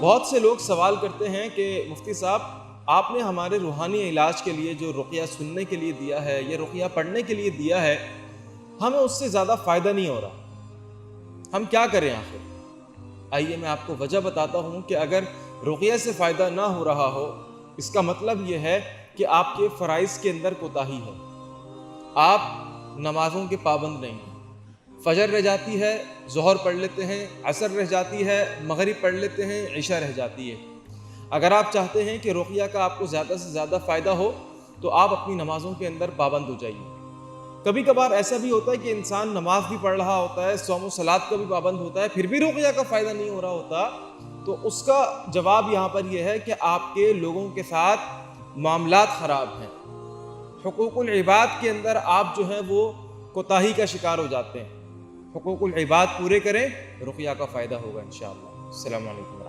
بہت سے لوگ سوال کرتے ہیں کہ مفتی صاحب آپ نے ہمارے روحانی علاج کے لیے جو رقیہ سننے کے لیے دیا ہے یا رقیہ پڑھنے کے لیے دیا ہے، ہمیں اس سے زیادہ فائدہ نہیں ہو رہا، ہم کیا کریں آخر؟ آئیے میں آپ کو وجہ بتاتا ہوں کہ اگر رقیہ سے فائدہ نہ ہو رہا ہو، اس کا مطلب یہ ہے کہ آپ کے فرائض کے اندر کوتاہی ہے، آپ نمازوں کے پابند نہیں ہیں۔ فجر رہ جاتی ہے، ظہر پڑھ لیتے ہیں، عصر رہ جاتی ہے، مغرب پڑھ لیتے ہیں، عشاء رہ جاتی ہے۔ اگر آپ چاہتے ہیں کہ رقیہ کا آپ کو زیادہ سے زیادہ فائدہ ہو تو آپ اپنی نمازوں کے اندر پابند ہو جائیے۔ کبھی کبھار ایسا بھی ہوتا ہے کہ انسان نماز بھی پڑھ رہا ہوتا ہے، صوم و صلات کا بھی پابند ہوتا ہے، پھر بھی رقیہ کا فائدہ نہیں ہو رہا ہوتا، تو اس کا جواب یہاں پر یہ ہے کہ آپ کے لوگوں کے ساتھ معاملات خراب ہیں، حقوق العباد کے اندر آپ جو ہیں وہ کوتاہی کا شکار ہو جاتے ہیں۔ حقوق العباد پورے کریں، رقیہ کا فائدہ ہوگا انشاءاللہ۔ السلام علیکم۔